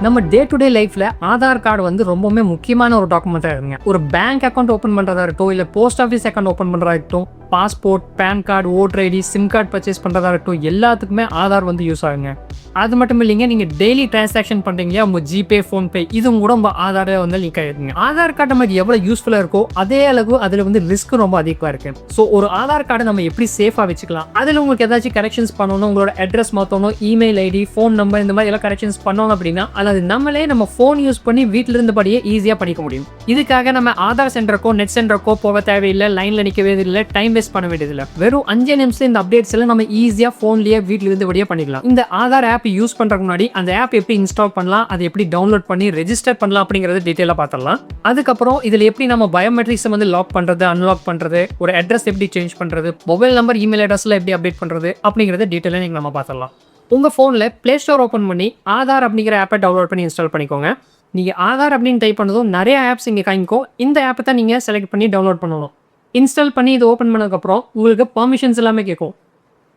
நம்ம day to day லைஃப்ல Aadhaar card வந்து ரொம்பவுமே முக்கியமான ஒரு டாக்குமெண்ட்டாக இருக்குங்க. ஒரு பேங்க் அக்கௌண்ட் ஓப்பன் பண்ணுறதா இருக்கட்டும், இல்லை போஸ்ட் ஆஃபீஸ் அக்கௌண்ட் ஓப்பன் பண்ணுறதா இருக்கட்டும், passport, PAN card, voter ID, SIM card purchase பண்ணுறதா இருக்கட்டும், எல்லாத்துக்குமே ஆதார் வந்து யூஸ் ஆகுங்க. அது மட்டும் இல்லைங்க, நீங்கள் டெய்லி டிரான்சாக்ஷன் பண்ணுறீங்க, உங்கள் ஜிபே, ஃபோன்பே இதுவும் கூட உங்கள் ஆதாரை வந்து லிங்க் ஆகிருக்குங்க. ஆதார் கார்டு நமக்கு எவ்வளோ யூஸ்ஃபுல்லாக இருக்கோ அதே அளவு அதில் வந்து ரிஸ்க் ரொம்ப அதிகமாக இருக்கு. ஸோ ஒரு ஆதார் கார்டை நம்ம எப்படி சேஃபாக வச்சுக்கலாம், அதில் உங்களுக்கு ஏதாச்சும் கரெக்ஷன்ஸ் பண்ணணும், உங்களோட அட்ரஸ் மாற்றணும், இமெயில் ஐடி, ஃபோன் நம்பர் இந்த மாதிரி எல்லாம் கரெக்ஷன்ஸ் பண்ணணும் அப்படின்னா அது நம்மளே நம்ம ஃபோன் யூஸ் பண்ணி வீட்டில் இருந்தபடியே ஈஸியாக பண்ணிக்க முடியும். இதுக்காக நம்ம ஆதார் சென்டருக்கோ நெட் சென்டருக்கோ போக தேவையில்லை, லைனில் நிற்க வேண்டியதில்லை, டைம் வேஸ்ட் பண்ண வேண்டியதில்லை. வெறும் 5 நிமிஷம் இந்த அப்டேட்ஸ் எல்லாம் நம்ம ஈஸியாக ஃபோன்லேயே வீட்டில் இருந்தபடியே பண்ணிக்கலாம். இந்த ஆதார் ஆப் யூஸ் பண்ணுறதுக்கு முன்னாடி அந்த ஆப் எப்படி இன்ஸ்டால் பண்ணலாம், அதை எப்படி டவுன்லோட் பண்ணி ரெஜிஸ்டர் பண்ணலாம் அப்படிங்கிறத டீட்டெயிலாக பார்த்துடலாம். அதுக்கப்புறம் இதில் எப்படி நம்ம பயோமெட்ரிக்ஸை வந்து லாக் பண்ணுறது, அன்லாக் பண்ணுறது, ஒரு அட்ரஸ் எப்படி சேஞ்ச் பண்ணுறது, மொபைல் நம்பர், இமெயில் அட்ரஸில் எப்படி அப்டேட் பண்ணுறது அப்படிங்கிறத டீட்டெயிலாக நீங்கள் நம்ம பார்த்துடலாம். உங்கள் ஃபோனில் ப்ளே ஸ்டோர் ஓப்பன் பண்ணி ஆதார் அப்படிங்கிற ஆப்பை டவுன்லோட் பண்ணி இன்ஸ்டால் பண்ணிக்கோங்க. நீங்கள் ஆதார் அப்படின்னு டைப் பண்ணதும் நிறைய ஆப்ஸ் இங்கே காமிக்கும். இந்த ஆப்பை தான் நீங்கள் செலக்ட் பண்ணி டவுன்லோட் பண்ணணும். இன்ஸ்டால் பண்ணி இது ஓப்பன் பண்ணதுக்கப்புறம் உங்களுக்கு பெர்மிஷன்ஸ் எல்லாமே கேட்கும்.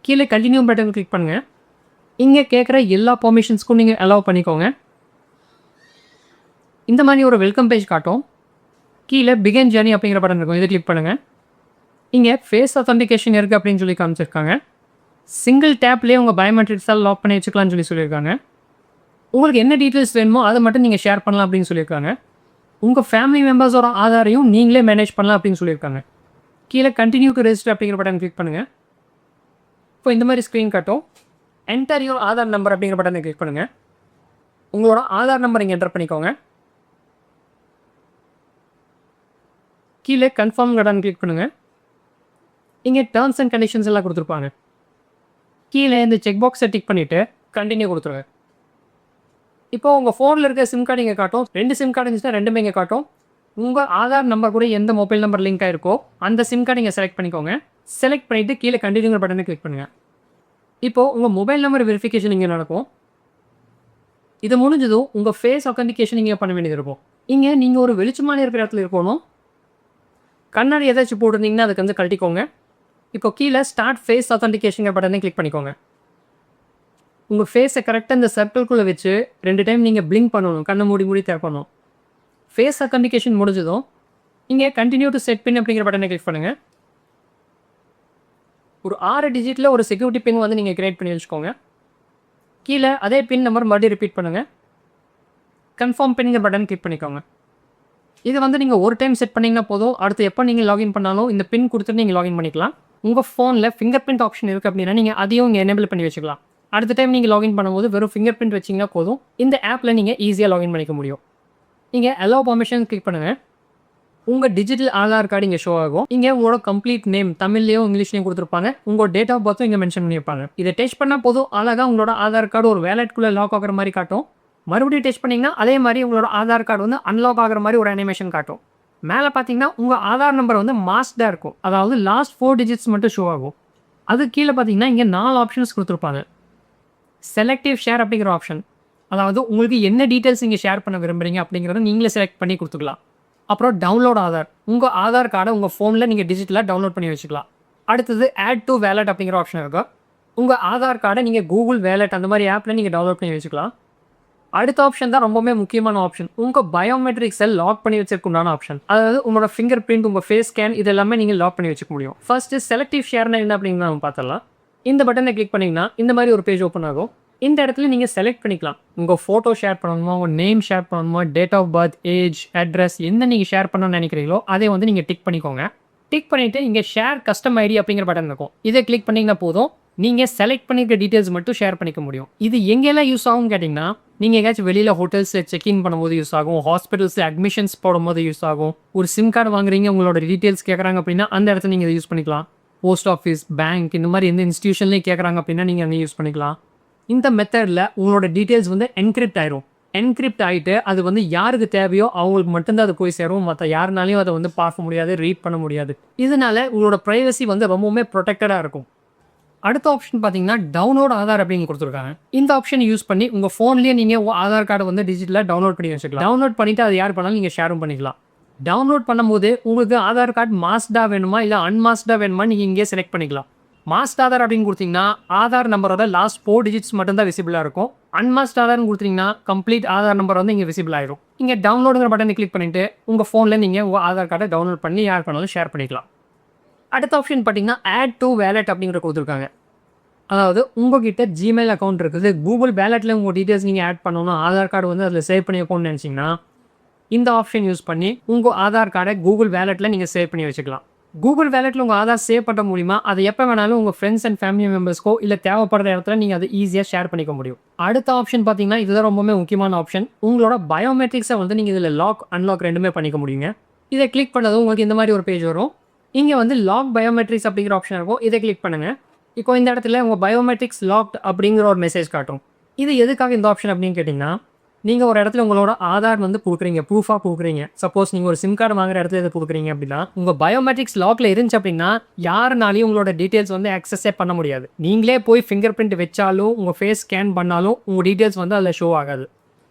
கீழே கண்டினியூ பட்டன் கிளிக் பண்ணுங்கள். இங்கே கேட்குற எல்லா பெர்மிஷன்ஸ்க்கும் நீங்கள் அலோவ் பண்ணிக்கோங்க. இந்த மாதிரி ஒரு வெல்கம் பேஜ் காட்டும். கீழே பிகின் ஜர்னி அப்படிங்கிற பட்டன் இருக்கும், இதை கிளிக் பண்ணுங்கள். இங்கே ஃபேஸ் அத்தன்டிகேஷன் இருக்குது அப்படின்னு சொல்லி காமிச்சிருக்காங்க. சிங்கிள் டேப்லேயே உங்கள் பயோமெட்ரிக்ஸால் லாக் பண்ணி வச்சுக்கலாம்னு சொல்லியிருக்காங்க. உங்களுக்கு என்ன டீட்டெயில்ஸ் வேணுமோ அதை மட்டும் நீங்கள் ஷேர் பண்ணலாம் அப்படின்னு சொல்லியிருக்காங்க. உங்கள் ஃபேமிலி மெம்பர்ஸோட ஆதாரையும் நீங்களே மேனேஜ் பண்ணலாம் அப்படின்னு சொல்லியிருக்காங்க. கீழே கண்டினியூ டு ரெஜிஸ்டர் அப்படிங்கிற பட்டன் கிளிக் பண்ணுங்கள். இப்போ இந்த மாதிரி ஸ்க்ரீன் காட்டும். என்டர் யுவர் ஆதார் நம்பர் அப்படிங்கிற பட்டனை கிளிக் பண்ணுங்கள். உங்களோட ஆதார் நம்பர் இங்கே என்டர் பண்ணிக்கோங்க. கீழே கன்ஃபார்ம் பட்டன் கிளிக் பண்ணுங்கள். இங்கே டேர்ம்ஸ் அண்ட் கண்டிஷன்ஸ் எல்லாம் கொடுத்துருப்பாங்க. கீழே இந்த செக் பாக்ஸை டிக் பண்ணிவிட்டு கண்டினியூ கொடுத்துருங்க. இப்போ உங்கள் ஃபோனில் இருக்க சிம் கார்டு இங்கே காட்டும். 2 சிம் கார்டு இருந்துச்சுன்னா 2மே இங்கே காட்டும். உங்கள் ஆதார் நம்பர் கூட எந்த மொபைல் நம்பர் லிங்க் ஆயிருக்கோ அந்த சிம் கார்டு இங்கே செலக்ட் பண்ணிக்கோங்க. செலக்ட் பண்ணிவிட்டு கீழே கண்டினியூங்கிற பட்டனை கிளிக் பண்ணுங்கள். இப்போது உங்கள் மொபைல் நம்பர் வெரிஃபிகேஷன் இங்கே நடக்கும். இது முடிஞ்சதும் உங்கள் ஃபேஸ் அத்தன்டிகேஷன் இங்கே பண்ண வேண்டியது இருக்கும். இங்கே நீங்கள் ஒரு வெளிச்சமான இருக்கிற இடத்துல இருக்கணும். கண்ணாடி ஏதாச்சும் போட்டிருந்தீங்கன்னா அதுக்கு வந்து கழட்டிக்கோங்க. இப்போ கீழே ஸ்டார்ட் ஃபேஸ் அத்தன்டிகேஷன் பட்டனை கிளிக் பண்ணிக்கோங்க. உங்கள் ஃபேஸை கரெக்டாக இந்த சர்க்கிள்குள்ளே வச்சு 2 டைம் நீங்கள் பிளிங்க் பண்ணணும், கண்ணை மூடி திறக்கணும். ஃபேஸ் அத்தன்டிகேஷன் முடிஞ்சதும் இங்கே கண்டினியூ டு செட் பின் அப்படிங்கிற பட்டனை கிளிக் பண்ணுங்கள். ஒரு 6 டிஜிட்டில் ஒரு செக்யூரிட்டி பின் வந்து நீங்கள் கிரியேட் பண்ணி வச்சுக்கோங்க. கீழே அதே பின் நம்பர் மறுபடியும் ரிப்பீட் பண்ணுங்கள். கன்ஃபார்ம் பின்ங்கிற பட்டன் கிளிக் பண்ணிக்கோங்க. இது வந்து நீங்கள் ஒரு டைம் செட் பண்ணிங்கன்னா போதும். அடுத்து எப்போ நீங்கள் லாகின் பண்ணாலும் இந்த பின் கொடுத்துட்டு நீங்கள் லாகின் பண்ணிக்கலாம். உங்கள் ஃபோனில் ஃபிங்கர் பிரிண்ட் ஆப்ஷன் இருக்குது அப்படின்னா நீங்கள் அதையும் இங்கே எனேபிள் பண்ணி வச்சுக்கலாம். அடுத்த டைம் நீங்கள் லாகின் பண்ணும்போது வெறும் ஃபிங்கர் பிரிண்ட் வச்சிங்கன்னா போதும். இந்த ஆப்பில் நீங்கள் ஈஸியாக லாகின் பண்ணிக்க முடியும். நீங்கள் அலோவ் பர்மிஷன் கிளிக் பண்ணுங்கள். உங்கள் டிஜிட்டல் ஆதார் கார்டு இங்கே ஷோ ஆகும். இங்கே உங்களோட கம்ப்ளீட் நேம் தமிழ்லையும் இங்கிலீஷ்லையும் கொடுத்துருப்பாங்க. உங்களோட டேட் ஆஃப் பர்த்தும் இங்கே மென்ஷன் பண்ணியிருப்பாங்க. இதை டெஸ்ட் பண்ணால் போதும், அழகாக உங்களோட ஆதார் கார்டு ஒரு வேலெட்குள்ளே லாக் ஆகிற மாதிரி காட்டும். மறுபடியும் டெஸ்ட் பண்ணிங்கன்னா அதே மாதிரி உங்களோட ஆதார் கார்டு வந்து அன்லாக் ஆகிற மாதிரி ஒரு அனிமேஷன் காட்டும். மேலே பார்த்தீங்கன்னா உங்கள் ஆதார் நம்பர் வந்து மாஸ்டாக இருக்கும். அதாவது லாஸ்ட் 4 டிஜிட்ஸ் மட்டும் ஷோ ஆகும். அது கீழே பார்த்தீங்கன்னா இங்கே 4 ஆப்ஷன்ஸ் கொடுத்துருப்பாங்க. செலக்டிவ் ஷேர் அப்படிங்கிற ஆப்ஷன், அதாவது உங்களுக்கு என்ன டீட்டெயில்ஸ் நீங்கள் ஷேர் பண்ண விரும்புகிறீங்க அப்படிங்கிறத நீங்களே செலக்ட் பண்ணி கொடுத்துக்கலாம். அப்புறம் டவுன்லோட் ஆதார், உங்கள் ஆதார் கார்டை உங்கள் ஃபோனில் நீங்கள் டிஜிட்டலாக டவுன்லோட் பண்ணி வச்சுக்கலாம். அடுத்தது ஆட் டு வேலட் அப்படிங்கிற ஆப்ஷன் இருக்கா. உங்கள் ஆதார் கார்டை நீங்கள் கூகுள் வேலட் அந்த மாதிரி ஆப்பில் நீங்கள் டவுன்லோட் பண்ணி வச்சுக்கலாம். அடுத்த ஆப்ஷன் தான் ரொம்பவே முக்கியமான ஆப்ஷன், உங்கள் பயோமெட்ரிக்ஸை லாக் பண்ணி வச்சிருக்குண்டான ஆப்ஷன். அதாவது உங்களோட ஃபிங்கர் பிரிண்ட், உங்கள் ஃபேஸ் ஸ்கேன் இது எல்லாமே நீங்கள் லாக் பண்ணி வச்சுக்க முடியும். ஃபர்ஸ்ட்டு செலக்டிவ் ஷேர்னா என்ன அப்படிங்கிறத நம்ம பார்த்துடலாம். இந்த பட்டனை கிளிக் பண்ணிங்கன்னா இந்த மாதிரி ஒரு பேஜ் ஓப்பன் ஆகும். இந்த இடத்துல நீங்கள் செலக்ட் பண்ணிக்கலாம். உங்கள் ஃபோட்டோ ஷேர் பண்ணணுமா, உங்கள் நேம் ஷேர் பண்ணணுமா, date of birth, age, address என்ன நீங்கள் ஷேர் பண்ணணும்னு நினைக்கிறீங்களோ அதை வந்து நீங்கள் டிக் பண்ணிக்கோங்க. டிக் பண்ணிவிட்டு இங்கே ஷேர் கஸ்டம் ஐடி அப்படிங்கிற பட்டன் இருக்கும். இதை கிளிக் பண்ணிங்கன்னா போதும், நீங்கள் செலக்ட் பண்ணியிருக்க டீட்டெயில்ஸ் மட்டும் ஷேர் பண்ணிக்க முடியும். இது எங்கெல்லாம் யூஸ் ஆகும்னு கேட்டிங்கன்னா, நீங்கள் எங்கேயாச்சும் வெளியில் ஹோட்டல்ஸில் செக்இன் பண்ணும்போது யூஸ் ஆகும், ஹாஸ்பிட்டல்ஸில் அட்மிஷன்ஸ் போடும்போது யூஸ் ஆகும், ஒரு சிம் கார்டு வாங்குறீங்க உங்களோட டீட்டெயில்ஸ் கேட்குறாங்க அப்படின்னா அந்த இடத்துல நீங்கள் யூஸ் பண்ணிக்கலாம். போஸ்ட் ஆஃபீஸ், பேங்க் இந்த மாதிரி எந்த இன்ஸ்டியூஷன்லேயும் கேட்குறாங்க அப்படின்னா நீங்கள் அங்கே யூஸ் பண்ணிக்கலாம். இந்த மெத்தடில் உங்களோட டீட்டெயில்ஸ் வந்து என்கிரிப்ட் ஆயிரும். என்கிரிப்ட் ஆகிட்டு அது வந்து யாருக்கு தேவையோ அவங்களுக்கு மட்டும்தான் அது போய் சேரும். மற்ற யாருனாலையும் அதை வந்து பார்க்க முடியாது, ரீட் பண்ண முடியாது. இதனால உங்களோட ப்ரைவசி வந்து ரொம்பவுமே ப்ரொடெக்டடாக இருக்கும். அடுத்த ஆப்ஷன் பார்த்தீங்கன்னா டவுன்லோட் ஆதார் அப்படின்னு கொடுத்துருக்காங்க. இந்த ஆப்ஷன் யூஸ் பண்ணி உங்கள் ஃபோன்லேயே நீங்கள் ஆதார் கார்டு வந்து டிஜிட்டலாக டவுன்லோட் பண்ணி வச்சுக்கலாம். டவுன்லோட் பண்ணிவிட்டு அது யார் பண்ணாலும் நீங்கள் ஷேரும் பண்ணிக்கலாம். டவுன்லோட் பண்ணும்போது உங்களுக்கு ஆதார் கார்டு மாஸ்டாக வேணுமா இல்லை அன்மாஸ்டாக வேணுமா நீங்கள் இங்கே செலக்ட் பண்ணிக்கலாம். மாஸ்ட் ஆதார் அப்படின்னு கொடுத்தீங்கன்னா ஆதார் நம்பரோட லாஸ்ட் 4 டிஜிட்ஸ் மட்டும் தான் விசிபிளாக இருக்கும். அன்மாஸ்ட் ஆதார்னு கொடுத்தீங்கன்னா கம்ப்ளீட் ஆதார் நம்பர் வந்து இங்கே விசிபிள் ஆயிடும். இங்கே டவுன்லோடுங்கிற பட்டனை கிளிக் பண்ணிட்டு உங்கள் ஃபோனில் நீங்கள் உங்கள் ஆதார் கார்டை டவுன்லோட் பண்ணி யார் பண்ணாலும் ஷேர் பண்ணிக்கலாம். அடுத்த ஆப்ஷன் பார்த்தீங்கன்னா ஆட் டு வேலட் அப்படிங்கிற கொடுத்துருக்காங்க. அதாவது உங்ககிட்ட ஜிமெயில் அக்கௌண்ட் இருக்குது, கூகுள் வேலெட்டில் உங்கள் டீட்டெயில்ஸ் நீங்கள் ஆட் பண்ணணும், ஆதார் கார்டு வந்து அதில் சேவ் பண்ணி வைக்கணும்னு நினச்சிங்கன்னா இந்த ஆப்ஷன் யூஸ் பண்ணி உங்கள் ஆதார் கார்டை கூகுள் வேலெட்டில் நீங்கள் சேவ் பண்ணி வச்சுக்கலாம். கூகுள் வேலெட்டில் உங்கள் ஆதார் சேவ் பண்ண முடியுமா, அதை எப்போ வேணாலும் உங்கள் ஃப்ரெண்ட்ஸ் அண்ட் ஃபேமிலி மெம்பர்ஸ்க்கோ இல்லை தேவைப்படுற இடத்துல நீங்கள் அதை ஈஸியாக ஷேர் பண்ணிக்க முடியும். அடுத்த ஆப்ஷன் பார்த்தீங்கன்னா இதுதான் ரொம்பவே முக்கியமான ஆப்ஷன். உங்களோட பயோமெட்ரிக்ஸை வந்து நீங்கள் இதில் லாக் அன்லாக் ரெண்டுமே பண்ணிக்க முடியுங்க. இதை கிளிக் பண்ணதும் உங்களுக்கு இந்த மாதிரி ஒரு பேஜ் வரும். இங்கே வந்து லாக் பயோமெட்ரிக்ஸ் அப்படிங்கிற ஆப்ஷன் இருக்கும். இதை கிளிக் பண்ணுங்கள். இப்போ இந்த இடத்துல உங்கள் பயோமெட்ரிக்ஸ் லாக்ட் அப்படிங்கிற ஒரு மெசேஜ் காட்டும். இது எதுக்காக இந்த ஆப்ஷன் அப்படின்னு கேட்டிங்கன்னா, நீங்கள் ஒரு இடத்துல உங்களோட ஆதார் வந்து கொடுக்குறீங்க, ப்ரூஃபாக கொடுக்குறீங்க. சப்போஸ் நீங்கள் ஒரு சிம் கார்டு வாங்குற இடத்துல இதை கொடுக்குறீங்க அப்படின்னா உங்கள் பயோமெட்ரிக்ஸ் லாக்ல இருந்துச்சு அப்படின்னா யாருனாலையும் உங்களோட டீட்டெயில்ஸ் வந்து ஆக்சஸே பண்ண முடியாது. நீங்களே போய் ஃபிங்கர் பிரிண்ட் வச்சாலும் உங்கள் ஃபேஸ் ஸ்கேன் பண்ணாலும் உங்கள் டீட்டெயில்ஸ் வந்து அதில் ஷோ ஆகாது.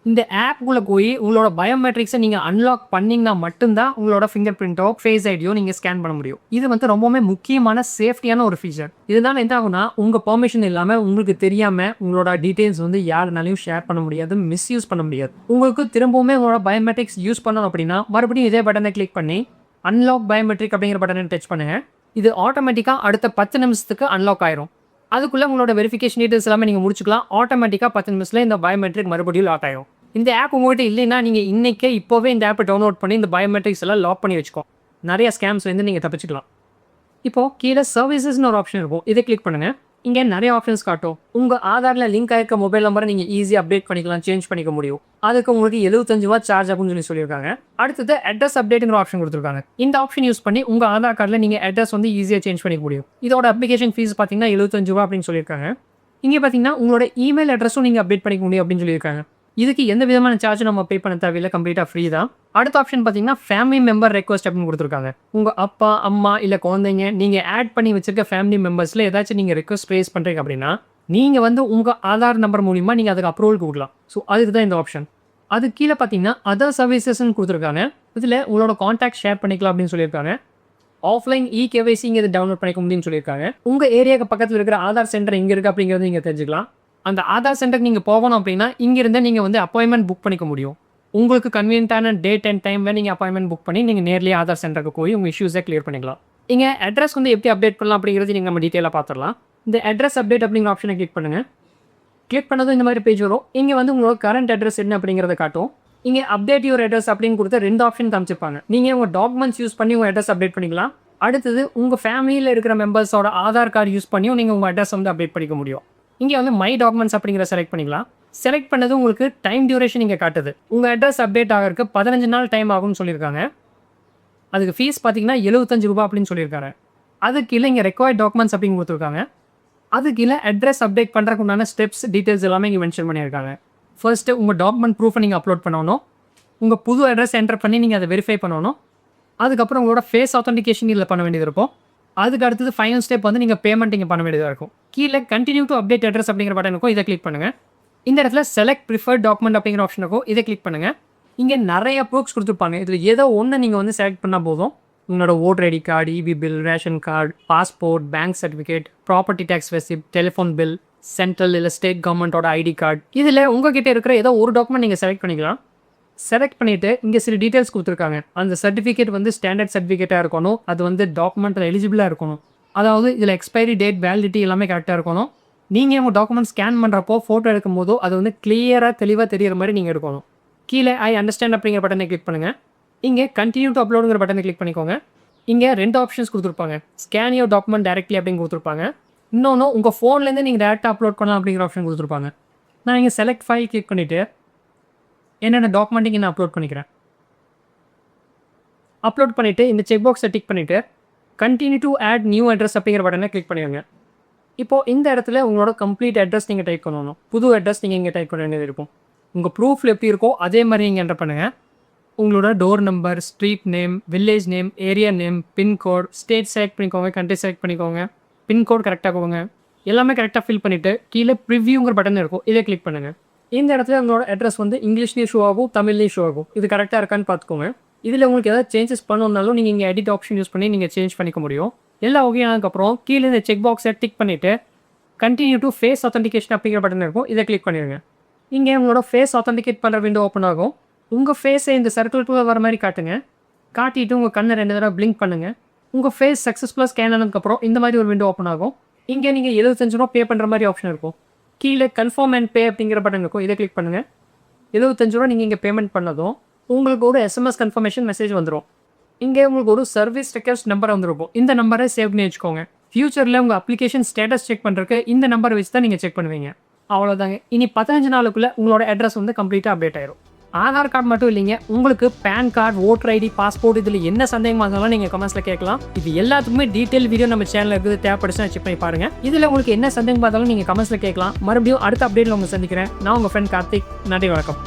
இந்த ஆப்புக்குள்ளே போய் உங்களோட பயோமெட்ரிக்ஸை நீங்கள் அன்லாக் பண்ணிங்கன்னா மட்டும்தான் உங்களோட ஃபிங்கர் பிரிண்ட்டோ ஃபேஸ் ஐடியோ நீங்கள் ஸ்கேன் பண்ண முடியும். இது வந்து ரொம்பவுமே முக்கியமான சேஃப்டியான ஒரு ஃபீச்சர். இதனால என்ன ஆகுனா உங்கள் பெர்மிஷன் இல்லாமல் உங்களுக்கு தெரியாமல் உங்களோட டீட்டெயில்ஸ் வந்து யாருனாலையும் ஷேர் பண்ண முடியாது, மிஸ்யூஸ் பண்ண முடியாது. உங்களுக்கு திரும்பவுமே உங்களோட பயோமெட்ரிக்ஸ் யூஸ் பண்ணணும் அப்படின்னா மறுபடியும் இதே பட்டனை கிளிக் பண்ணி அன்லாக் பயோமெட்ரிக் அப்படிங்கிற பட்டனை டச் பண்ணுங்கள். இது ஆட்டோமேட்டிக்காக அடுத்த 10 நிமிஷத்துக்கு அன்லாக் ஆயிரும். அதுக்குள்ளே உங்களோட வெரிஃபிகேஷன் டீட்டெயில்ஸ் எல்லாமே நீங்கள் முடிச்சுக்கலாம். ஆட்டோமேட்டிக்காக 10 நிமிஷத்தில் இந்த பயோமெட்ரிக் மறுபடியும் லாக் ஆயிரும். இந்த ஆப் உங்கள்கிட்ட இல்லைன்னா நீங்கள் இன்றைக்கே இப்போவே இந்த ஆப்பை டவுன்லோட் பண்ணி இந்த பயோமெட்ரிக்ஸ் எல்லாம் லாக் பண்ணி வச்சுக்கோ. நிறைய ஸ்கேம்ஸ் வந்து நீங்கள் தப்பிச்சுக்கலாம். இப்போது கீழே சர்வீசஸ்னு ஒரு ஆப்ஷன் இருக்கும். இதை கிளிக் பண்ணுங்கள். இங்கே நிறைய ஆப்ஷன்ஸ் காட்டும். உங்கள் ஆதாரில் லிங்க் ஆகிருக்க மொபைல் நம்பரை நீங்கள் ஈஸியாக அப்டேட் பண்ணிக்கலாம், சேஞ்ச் பண்ணிக்க முடியும். அதுக்கு உங்களுக்கு 75 ரூபா சார்ஜ் அப்படின்னு சொல்லியிருக்காங்க. அடுத்தது அட்ரஸ் அப்டேட்டுங்கிற ஆப்ஷன் கொடுத்துருக்காங்க. இந்த ஆப்ஷன் யூஸ் பண்ணி உங்கள் ஆதார் கார்டில் நீங்கள் அட்ரஸ் வந்து ஈஸியாக சேஞ்ச் பண்ணிக்க முடியும். இதோட அப்ளிகேஷன் ஃபீஸ் பார்த்தீங்கன்னா 75 ரூபா அப்படின்னு சொல்லியிருக்காங்க. இங்கே பார்த்தீங்கன்னா உங்களோட இமெயில் அட்ரஸும் நீங்கள் அப்டேட் பண்ணிக்க முடியும் அப்படின்னு சொல்லியிருக்காங்க. இதுக்கு எந்த விதமான சார்ஜும் நம்ம பே பண்ண தேவையில்லை, கம்ப்ளீட்டாக ஃப்ரீ தான். அடுத்த ஆப்ஷன் பார்த்தீங்கன்னா ஃபேமிலி மெம்பர் ரெக்வஸ்ட் அப்படின்னு கொடுத்துருக்காங்க. உங்கள் அப்பா அம்மா இல்லை குழந்தைங்க நீங்கள் ஆட் பண்ணி வச்சிருக்க ஃபேமிலி மெம்பர்ஸில் ஏதாச்சும் நீங்கள் ரெக்வஸ்ட் ரைஸ் பண்ணுறீங்க அப்படின்னா நீங்கள் வந்து உங்கள் ஆதார் நம்பர் மூலிமா நீங்கள் அதுக்கு அப்ரூவல் கொடுக்கலாம். ஸோ அதுக்கு தான் இந்த ஆப்ஷன். அது கீழே பார்த்தீங்கன்னா அதர் சர்வீசஸ்ன்னு கொடுத்துருக்காங்க. இதில் உங்களோட கான்டாக்ட் ஷேர் பண்ணிக்கலாம் அப்படின்னு சொல்லியிருக்காங்க. ஆஃப்லைன் KYC இதை டவுன்லோட் பண்ணிக்க முடியும்னு சொல்லியிருக்காங்க. உங்கள் ஏரியாவுக்கு பக்கத்தில் இருக்கிற ஆதார் சென்டர் எங்கே இருக்குது அப்படிங்கிறது நீங்கள் தெரிஞ்சுக்கலாம். அந்த ஆதார் சென்டருக்கு நீங்கள் போகணும் அப்படின்னா இங்கிருந்தே நீங்கள் வந்து அப்பாயின்மெண்ட் புக் பண்ணிக்க முடியும். உங்களுக்கு கன்வீனியன்ட்டான டேட் அண்ட் டைமில் நீங்கள் அப்பாயின்மெண்ட் புக் பண்ணி நீங்கள் நேர்லேயே ஆதார் சென்டருக்கு போய் உங்கள் இஷ்யூஸை கிளியர் பண்ணிக்கலாம். இங்கே அட்ரஸ் வந்து எப்படி அப்டேட் பண்ணலாம் அப்படிங்கிறது நீங்கள் நம்ம டீட்டெயிலாக பார்த்துடலாம். இந்த அட்ரஸ் அப்டேட் அப்படிங்கிற ஆப்ஷனை கிளிக் பண்ணுங்கள். கிளிக் பண்ணதும் இந்த மாதிரி பேஜ் வரும். இங்கே வந்து உங்களோட கரண்ட் அட்ரஸ் என்ன அப்படிங்கிறத காட்டும். இங்கே அப்டேட் யுவர் அட்ரஸ் அப்படின்னு கொடுத்து 2 ஆப்ஷன் காமிச்சிருப்பாங்க. நீங்கள் உங்கள் டாக்குமெண்ட்ஸ் யூஸ் பண்ணி உங்கள் அட்ரஸ் அப்டேட் பண்ணிக்கலாம். அடுத்தது உங்கள் ஃபேமிலியில் இருக்கிற மெம்பர்ஸோட ஆதார் கார்டு யூஸ் பண்ணியும் நீங்கள் உங்கள் அட்ரஸ் வந்து அப்டேட் பண்ணிக்க முடியும். இங்கே வந்து மை டாக்குமெண்ட்ஸ் அப்படிங்கிற செலக்ட் பண்ணிக்கலாம். செலக்ட் பண்ணது உங்களுக்கு டைம் டியூரேஷன் இங்கே காட்டுது. உங்கள் அட்ரஸ் அப்டேட் ஆகிறதுக்கு 15 நாள் டைம் ஆகும்னு சொல்லியிருக்காங்க. அதுக்கு ஃபீஸ் பார்த்தீங்கன்னா 75 ரூபா அப்படின்னு சொல்லியிருக்காங்க. அதுக்கு கீழே இங்கே ரெக்வயர்ட் டாக்குமெண்ட்ஸ் அப்படின்னு கொடுத்துருக்காங்க. அது கீழே அட்ரஸ் அப்டேட் பண்ணுறதுக்கு உண்டான ஸ்டெப்ஸ் டீட்டெயில்ஸ் எல்லாமே இங்கே மென்ஷன் பண்ணியிருக்காங்க. ஃபர்ஸ்ட்டு உங்கள் டாக்குமெண்ட் ப்ரூஃபை நீங்கள் அப்லோட் பண்ணணும். உங்கள் புது அட்ரஸ் என்டர் பண்ணி நீங்கள் அதை வெரிஃபை பண்ணணும். அதுக்கப்புறம் உங்களோட ஃபேஸ் ஆத்தென்டிகேஷன் இதில் பண்ண வேண்டியது இருக்கும். அதுக்கு அடுத்தது ஃபைனல் ஸ்டெப் வந்து நீங்கள் பேமெண்ட் இங்கே பண்ண வேண்டியதாக இருக்கும். கீழே கண்டினியூ டு அப்டேட் அட்ரஸ் அப்படிங்கிற பட்டன் இருக்கும். இதை கிளிக் பண்ணுங்கள். இந்த இடத்துல செலக்ட் ப்ரிஃபர்ட் டாக்குமெண்ட் அப்படிங்கிற ஆப்ஷன் இருக்கும். இதை கிளிக் பண்ணுங்கள். இங்கே நிறைய ப்ரூஃப்ஸ் கொடுத்துருப்பாங்க. இதில் ஏதோ ஒன்று நீங்கள் வந்து செலக்ட் பண்ணால் போதும். உங்களோட voter ID card, EB bill, ration card, passport, bank certificate, property tax receipt, telephone bill, central இல்லை ஸ்டேட் கவர்மெண்ட்டோட ஐடி கார்டு, இதில் உங்ககிட்ட இருக்கிற ஏதோ ஒரு டாக்குமெண்ட் நீங்கள் செலக்ட் பண்ணிக்கலாம். செலக்ட் பண்ணிவிட்டு இங்கே சில டீட்டெயில்ஸ் கொடுத்துருக்காங்க. அந்த சர்டிஃபிகேட் வந்து ஸ்டாண்டர்ட் சர்டிஃபிகேட்டாக இருக்கணும். அது வந்து டாக்குமெண்ட்டில் எலிஜிபிளாக இருக்கணும். அதாவது இதில் எக்ஸ்பைரி டேட், வேலிடிட்டி எல்லாமே கரெக்டாக இருக்கணும். நீங்கள் உங்கள் டாக்குமெண்ட் ஸ்கேன் பண்ணுறப்போ ஃபோட்டோ எடுக்கும் போதோ அது வந்து கிளியராக தெளிவாக தெரிகிற மாதிரி நீங்கள் எடுக்கணும். கீழே ஐ அண்டர்ஸ்டாண்ட் அப்படிங்கிற பட்டனை கிளிக் பண்ணுங்கள். இங்கே கண்டினியூ டு அப்லோடுங்கிற பட்டனை கிளிக் பண்ணிக்கோங்க. இங்கே 2 ஆப்ஷன்ஸ் கொடுத்துருப்பாங்க. ஸ்கேன் யோர் டாக்குமெண்ட் டைரக்ட்லி அப்படின்னு கொடுத்துருப்பாங்க. இன்னொன்று உங்கள் ஃபோன்லேருந்து நீங்கள் டேரெக்டாக அப்லோட் பண்ணலாம் அப்படிங்கிற ஆப்ஷன் கொடுத்துருப்பாங்க. நான் இங்கே செலக்ட் ஃபைல் கிளிக் பண்ணிவிட்டு என்னென்ன டாக்குமெண்ட்டிங் நான் அப்லோட் பண்ணிக்கிறேன். அப்லோட் பண்ணிவிட்டு இந்த செக் பாக்ஸை டிக் பண்ணிவிட்டு continue to add new address அப்படிங்கிற பட்டனை கிளிக் பண்ணிடுங்க. இப்போது இந்த இடத்துல உங்களோட கம்ப்ளீட் அட்ரஸ் நீங்கள் டைப் பண்ணணும். புது அட்ரஸ் நீங்கள் இங்கே டைப் பண்ண வேண்டியது இருக்கும். உங்கள் ப்ரூஃபில் எப்படி இருக்கோ அதே மாதிரி நீங்கள் என்டர் பண்ணுங்கள். உங்களோட door number, street name, village name, area name, pincode, state select பண்ணிக்கோங்க, கண்ட்ரி செலக்ட் பண்ணிக்கோங்க, பின்கோட் கரெக்டாக போங்க. எல்லாமே கரெக்டாக ஃபில் பண்ணிவிட்டு கீழே ப்ரிவ்யூங்கிற பட்டன் இருக்கும். இதை கிளிக் பண்ணுங்கள். இந்த இடத்துல உங்களோட அட்ரஸ் வந்து இங்கிலீஷ்லேயும் ஷோ ஆகும், தமிழ்லேயும் ஷோ ஆகும். இது கரெக்டாக இருக்கான்னு பார்த்துக்கோங்க. இதில் உங்களுக்கு ஏதாவது சேஞ்சஸ் பண்ணணுன்னாலும் நீங்கள் இங்கே எடிட் ஆப்ஷன் யூஸ் பண்ணி நீங்கள் சேஞ்ச் பண்ணிக்க முடியும். எல்லாம் ஓகே ஆனதுக்கப்புறம் கீழே இந்த செக் பாக்ஸை டிக் பண்ணிவிட்டு கண்டினியூ டு ஃபேஸ் ஆத்தென்டிகேஷன் அப்படிங்கிற பட்டன் இருக்கும். இதை கிளிக் பண்ணிடுங்க. இங்கே உங்களோட ஃபேஸ் ஆத்தென்டிகேட் பண்ணுற விண்டோ ஓப்பன் ஆகும். உங்கள் ஃபேஸை இந்த சர்க்கிள்குள்ளே வர மாதிரி காட்டுங்க. காட்டிட்டு உங்கள் கண்ணை 2 தடவை பிளிங்க் பண்ணுங்கள். உங்கள் ஃபேஸ் சக்ஸஸ்ஃபுல்லாக ஸ்கேன் ஆனதுக்கப்புறம் இந்த மாதிரி ஒரு விண்டோ ஓப்பன் ஆகும். இங்கே நீங்கள் ₹75 பே பண்ணுற மாதிரி ஆப்ஷன் இருக்கும். கீழே கன்ஃபார்ம் அண்ட் பே அப்படிங்கிற பட்டன் இருக்கும். இதை கிளிக் பண்ணுங்கள். ₹75 நீங்கள் இங்கே பேமெண்ட் பண்ணதும் உங்களுக்கு ஒரு SMS கன்ஃபர்மேஷன் மெசேஜ் வந்துடும். இங்கே உங்களுக்கு ஒரு சர்வீஸ் ரெக்வெஸ்ட் நம்பர் வந்துருக்கும். இந்த நம்பரை சேவ் பண்ணி வச்சுக்கோங்க. ஃபியூச்சரில் உங்கள் அப்ளிகேஷன் ஸ்டேட்டஸ் செக் பண்ணுறதுக்கு இந்த நம்பரை வச்சு தான் நீங்கள் செக் பண்ணுவீங்க. அவ்வளோதாங்க. இனி 15 நாளுக்குள்ளே உங்களோட அட்ரஸ் வந்து கம்ப்ளீட்டாக அப்டேட் ஆயிடும். ஆதார் கார்டு மட்டும் இல்லைங்க, உங்களுக்கு PAN card, voter ID, passport இதில் என்ன சந்தேகமாக இருந்தாலும் நீங்கள் கமெண்ட்ஸில் கேட்கலாம். இது எல்லாத்துக்குமே டீட்டெயில் வீடியோ நம்ம சேனலில் இருக்குது. தேவைப்படுச்சுன்னா செக் பண்ணி பாருங்கள். இதில் உங்களுக்கு என்ன சந்தேகம் பார்த்தாலும் நீங்கள் கமெண்ட்ஸில் கேட்கலாம். மறுபடியும் அடுத்த அப்டேட்டில் உங்களை சந்திக்கிறேன். நான் உங்கள் ஃப்ரெண்ட் கார்த்திக். நன்றி, வணக்கம்.